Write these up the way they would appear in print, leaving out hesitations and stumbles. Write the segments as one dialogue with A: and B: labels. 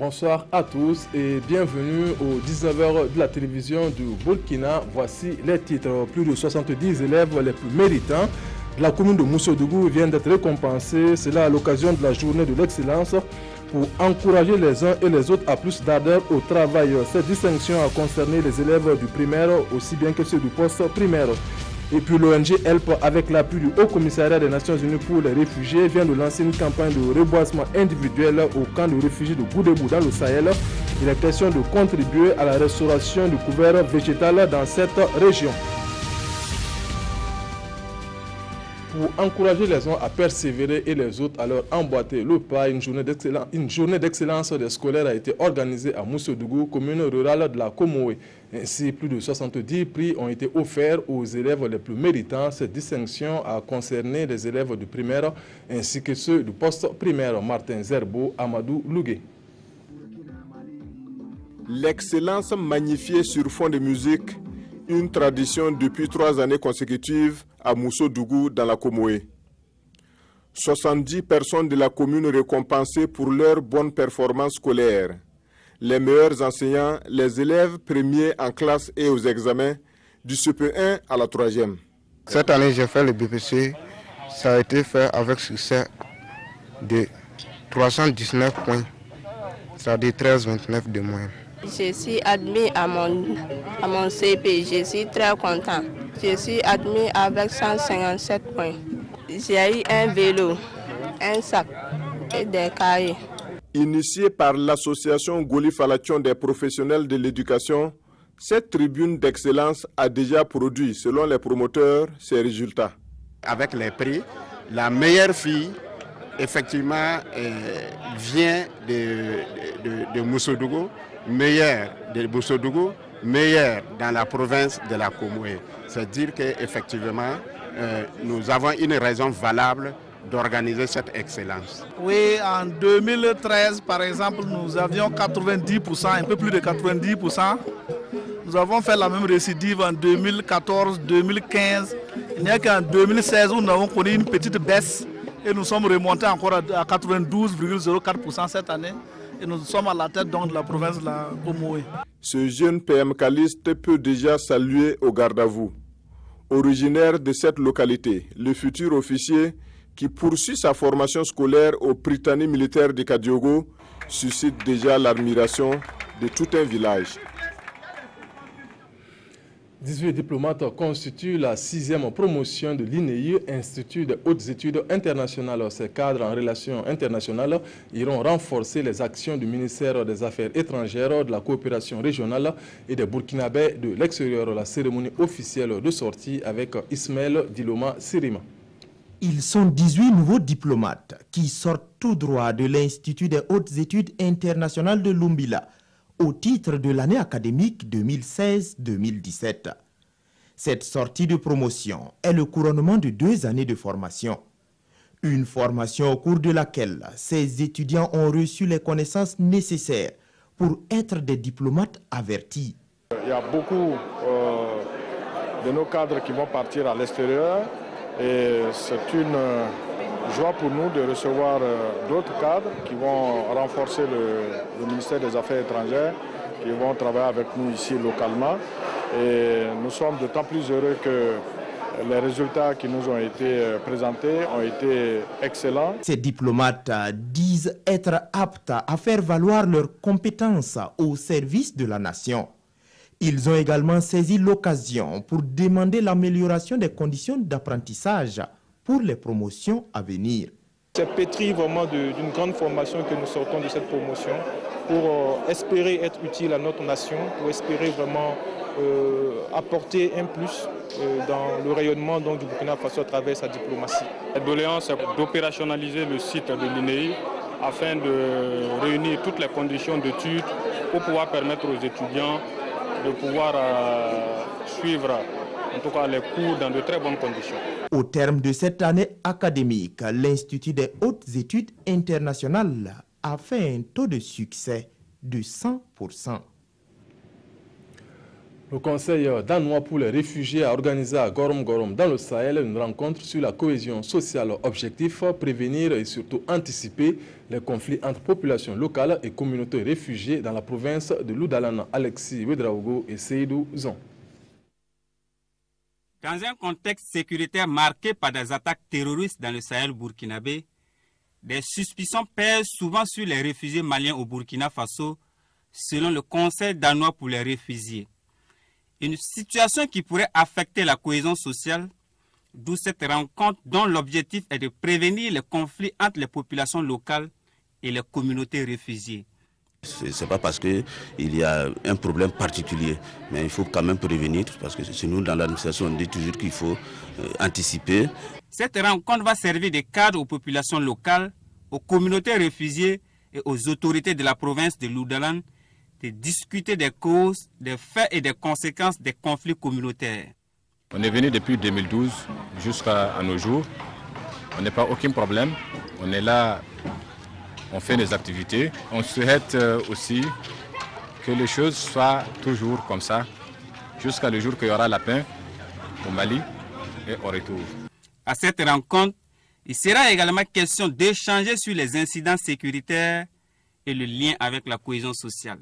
A: Bonsoir à tous et bienvenue aux 19h de la télévision du Burkina. Voici les titres. Plus de 70 élèves les plus méritants de la commune de Moussodougou viennent d'être récompensés. Cela à l'occasion de la journée de l'excellence pour encourager les uns et les autres à plus d'ardeur au travail. Cette distinction a concerné les élèves du primaire aussi bien que ceux du post-primaire. Et puis l'ONG HELP, avec l'appui du Haut Commissariat des Nations Unies pour les réfugiés, vient de lancer une campagne de reboisement individuel au camp de réfugiés de Goudébou dans le Sahel. Il est question de contribuer à la restauration du couvert végétal dans cette région. Pour encourager les uns à persévérer et les autres à leur emboîter le pas, une journée d'excellence des scolaires a été organisée à Moussodougou, commune rurale de la Comoé. Ainsi, plus de 70 prix ont été offerts aux élèves les plus méritants. Cette distinction a concerné les élèves du primaire ainsi que ceux du post-primaire. Martin Zerbo, Amadou Lougué.
B: L'excellence magnifiée sur fond de musique, une tradition depuis 3 années consécutives à Moussodougou dans la Comoé. 70 personnes de la commune récompensées pour leur bonne performance scolaire. Les meilleurs enseignants, les élèves premiers en classe et aux examens, du CP1 à la 3e.
C: Cette année, j'ai fait le BPC. Ça a été fait avec succès de 319 points, c'est-à-dire 13,29 de moyenne.
D: Je suis admis à mon CP, je suis très content. Je suis admis avec 157 points. J'ai eu un vélo, un sac et des cahiers.
B: Initiée par l'association Goli-Falation des professionnels de l'éducation, cette tribune d'excellence a déjà produit, selon les promoteurs, ses résultats.
E: Avec les prix, la meilleure fille, effectivement, vient de Moussodougou, meilleure de Moussodougou, meilleure dans la province de la Comoé. C'est-à-dire qu'effectivement, nous avons une raison valable d'organiser cette excellence.
F: Oui, en 2013, par exemple, nous avions 90%, un peu plus de 90%. Nous avons fait la même récidive en 2014, 2015. Il n'y a qu'en 2016 où nous avons connu une petite baisse et nous sommes remontés encore à 92,04% cette année. Et nous sommes à la tête donc de la province de la Comoé.
B: Ce jeune PMKaliste peut déjà saluer au garde à vous. Originaire de cette localité, le futur officier qui poursuit sa formation scolaire au Prytanée militaire de Kadiogo suscite déjà l'admiration de tout un village.
A: 18 diplomates constituent la 6e promotion de l'INEI, Institut des hautes études internationales. Ces cadres en relations internationales iront renforcer les actions du ministère des Affaires étrangères, de la coopération régionale et des Burkinabés de l'extérieur. La cérémonie officielle de sortie avec Ismaël Diloma Sirima.
G: Ils sont 18 nouveaux diplomates qui sortent tout droit de l'Institut des hautes études internationales de Lumbila au titre de l'année académique 2016-2017. Cette sortie de promotion est le couronnement de 2 années de formation. Une formation au cours de laquelle ces étudiants ont reçu les connaissances nécessaires pour être des diplomates avertis.
H: Il y a beaucoup de nos cadres qui vont partir à l'extérieur. Et c'est une joie pour nous de recevoir d'autres cadres qui vont renforcer le ministère des Affaires étrangères, qui vont travailler avec nous ici localement. Et nous sommes d'autant plus heureux que les résultats qui nous ont été présentés ont été excellents.
G: Ces diplomates disent être aptes à faire valoir leurs compétences au service de la nation. Ils ont également saisi l'occasion pour demander l'amélioration des conditions d'apprentissage pour les promotions à venir.
I: C'est pétri vraiment d'une grande formation que nous sortons de cette promotion pour espérer être utile à notre nation, pour espérer vraiment apporter un plus dans le rayonnement donc, du Burkina Faso à travers sa diplomatie.
J: La doléance est d'opérationnaliser le site de l'INEI afin de réunir toutes les conditions d'études pour pouvoir permettre aux étudiants de pouvoir suivre en tout cas les cours dans de très bonnes conditions.
G: Au terme de cette année académique, l'Institut des hautes études internationales a fait un taux de succès de 100%.
A: Le Conseil danois pour les réfugiés a organisé à Gorom Gorom dans le Sahel une rencontre sur la cohésion sociale. Objectif, prévenir et surtout anticiper les conflits entre populations locales et communautés réfugiées dans la province de Loudalan. Alexis Ouedraogo et Seydou Zon.
K: Dans un contexte sécuritaire marqué par des attaques terroristes dans le Sahel burkinabé, des suspicions pèsent souvent sur les réfugiés maliens au Burkina Faso, selon le Conseil danois pour les réfugiés. Une situation qui pourrait affecter la cohésion sociale, d'où cette rencontre dont l'objectif est de prévenir les conflits entre les populations locales et les communautés réfugiées.
L: Ce n'est pas parce qu'il y a un problème particulier, mais il faut quand même prévenir, parce que c'est nous dans l'administration, on dit toujours qu'il faut anticiper.
K: Cette rencontre va servir de cadre aux populations locales, aux communautés réfugiées et aux autorités de la province de Loudalan de discuter des causes, des faits et des conséquences des conflits communautaires.
M: On est venu depuis 2012 jusqu'à nos jours. On n'a pas aucun problème. On est là, on fait des activités. On souhaite aussi que les choses soient toujours comme ça, jusqu'à le jour qu'il y aura la paix au Mali et au retour.
K: À cette rencontre, il sera également question d'échanger sur les incidents sécuritaires et le lien avec la cohésion sociale.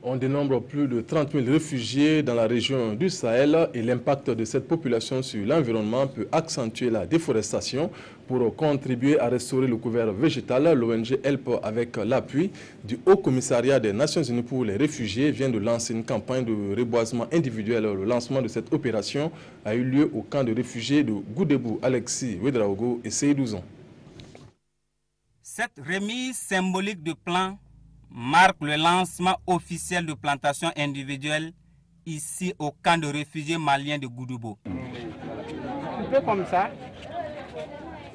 A: On dénombre plus de 30 000 réfugiés dans la région du Sahel et l'impact de cette population sur l'environnement peut accentuer la déforestation. Pour contribuer à restaurer le couvert végétal, l'ONG HELP, avec l'appui du Haut Commissariat des Nations Unies pour les réfugiés, vient de lancer une campagne de reboisement individuel. Le lancement de cette opération a eu lieu au camp de réfugiés de Goudebou. Alexis Ouedraogo et Seydou.
K: Cette remise symbolique de plants marque le lancement officiel de plantations individuelles ici au camp de réfugiés maliens de Goudebou.
N: Un peu comme ça.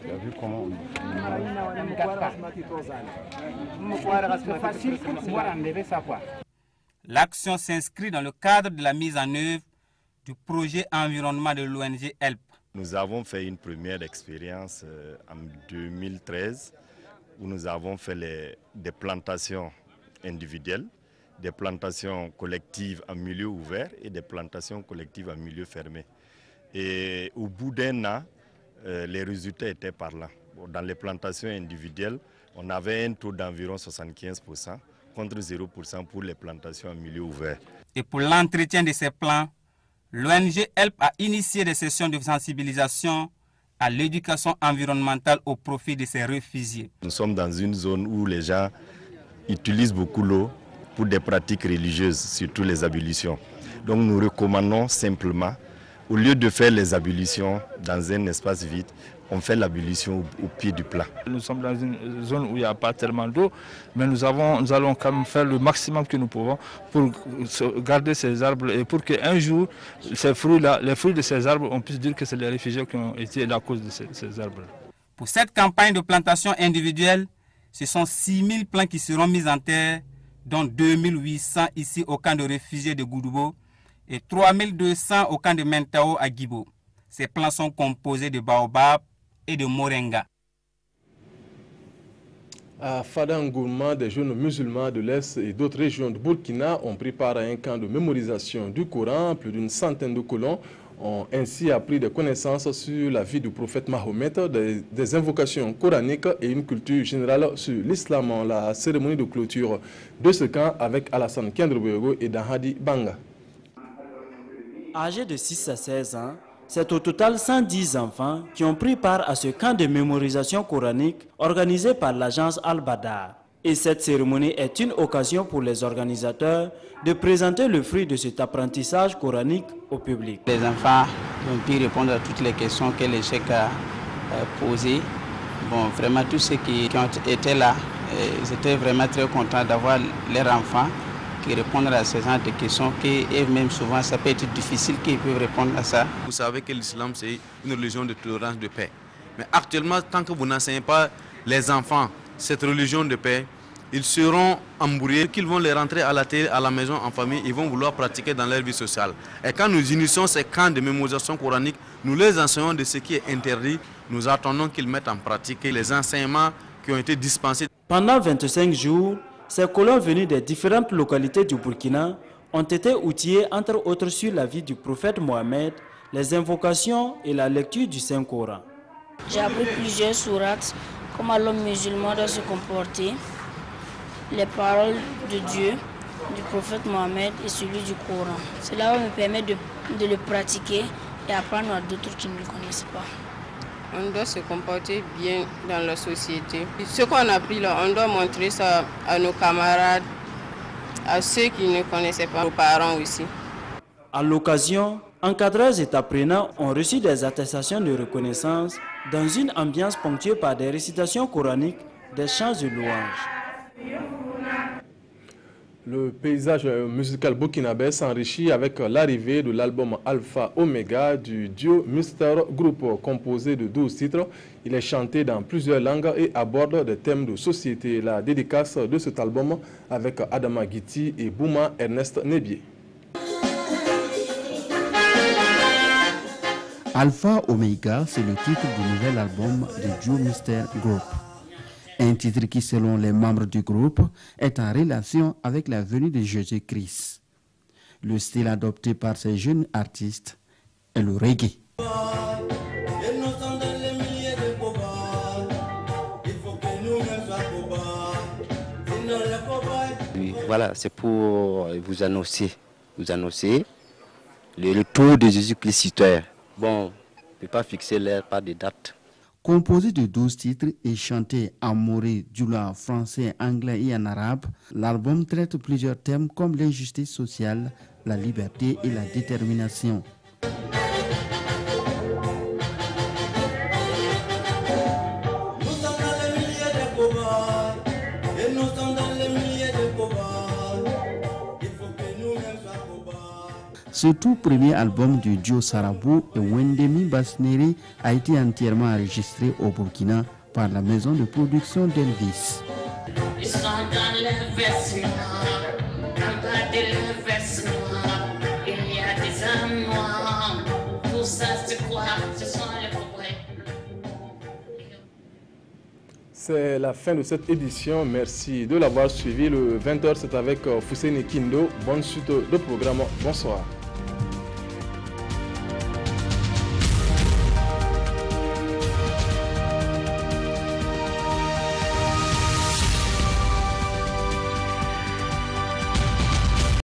N: Tu as vu comment c'est facile pour pouvoir enlever ça quoi.
K: L'action s'inscrit dans le cadre de la mise en œuvre du projet environnement de l'ONG HELP.
O: Nous avons fait une première expérience en 2013 où nous avons fait des plantations individuelles, des plantations collectives en milieu ouvert et des plantations collectives en milieu fermé. Et au bout d'un an, les résultats étaient parlants. Dans les plantations individuelles, on avait un taux d'environ 75% contre 0% pour les plantations en milieu ouvert.
K: Et pour l'entretien de ces plans, l'ONG HELP a initié des sessions de sensibilisation à l'éducation environnementale au profit de ces réfugiés.
O: Nous sommes dans une zone où les gens utilisent beaucoup l'eau pour des pratiques religieuses, surtout les ablutions. Donc nous recommandons simplement, au lieu de faire les ablutions dans un espace vide, on fait l'ablution au pied du plat.
F: Nous sommes dans une zone où il n'y a pas tellement d'eau, mais nous allons quand même faire le maximum que nous pouvons pour garder ces arbres et pour qu'un jour, ces fruits-là, les fruits de ces arbres, on puisse dire que c'est les réfugiés qui ont été la cause de ces arbres.
K: Pour cette campagne de plantation individuelle, ce sont 6 000 plants qui seront mis en terre, dont 2 800 ici au camp de réfugiés de Goudebou et 3 200 au camp de Mentao à Guibo. Ces plants sont composés de baobab et de moringa.
A: À Fadangourma, des jeunes musulmans de l'Est et d'autres régions de Burkina ont pris part à un camp de mémorisation du Coran. Plus d'une centaine de colons ont ainsi appris des connaissances sur la vie du prophète Mahomet, des invocations coraniques et une culture générale sur l'islam. La cérémonie de clôture de ce camp avec Alassane Kendreboyogo et Dahadi Banga.
P: Âgés de 6 à 16 ans, c'est au total 110 enfants qui ont pris part à ce camp de mémorisation coranique organisé par l'agence Al-Badar. Et cette cérémonie est une occasion pour les organisateurs de présenter le fruit de cet apprentissage coranique au public.
Q: Les enfants ont pu répondre à toutes les questions que les chefs a posées. Bon, vraiment, tous ceux qui ont été là, ils étaient vraiment très contents d'avoir leurs enfants qui répondent à ce genre de questions, et même souvent ça peut être difficile qu'ils peuvent répondre à ça.
L: Vous savez que l'islam c'est une religion de tolérance, de paix. Mais actuellement, tant que vous n'enseignez pas les enfants cette religion de paix, ils seront embrouillés, qu'ils vont les rentrer à la télé, à la maison, en famille, ils vont vouloir pratiquer dans leur vie sociale. Et quand nous initions ces camps de mémorisation coranique, nous les enseignons de ce qui est interdit, nous attendons qu'ils mettent en pratique les enseignements qui ont été dispensés.
P: Pendant 25 jours, ces colons venus des différentes localités du Burkina ont été outillés entre autres sur la vie du prophète Mohammed, les invocations et la lecture du Saint-Coran.
R: J'ai appris plusieurs sourates, comment l'homme musulman doit se comporter, les paroles de Dieu, du prophète Mohammed et celui du Coran. Cela va me permettre de le pratiquer et apprendre à d'autres qui ne le connaissent pas.
D: On doit se comporter bien dans la société. Ce qu'on a appris là, on doit montrer ça à nos camarades, à ceux qui ne connaissaient pas, nos parents aussi.
P: À l'occasion, encadreurs et apprenants ont reçu des attestations de reconnaissance dans une ambiance ponctuée par des récitations coraniques, des chants de louanges.
A: Le paysage musical burkinabé s'enrichit avec l'arrivée de l'album Alpha Omega du duo Mister Group, composé de 12 titres. Il est chanté dans plusieurs langues et aborde des thèmes de société. La dédicace de cet album avec Adama Guiti et Bouma Ernest Nebier.
S: Alpha Omega, c'est le titre du nouvel album du duo Mister Group. Un titre qui, selon les membres du groupe, est en relation avec la venue de Jésus-Christ. Le style adopté par ces jeunes artistes est le reggae.
T: Voilà, c'est pour vous annoncer le retour de Jésus-Christ citoyen. Bon, on ne peut pas fixer l'heure par des dates.
S: Composé de 12 titres et chanté en moré, djoula, français, anglais et en arabe, l'album traite plusieurs thèmes comme l'injustice sociale, la liberté et la détermination. Ce tout premier album du duo Sarabou et Wendemi Basneri a été entièrement enregistré au Burkina par la maison de production d'Elvis.
A: C'est la fin de cette édition. Merci de l'avoir suivi. Le 20h, c'est avec Fousseni Kindo. Bonne suite de programme. Bonsoir.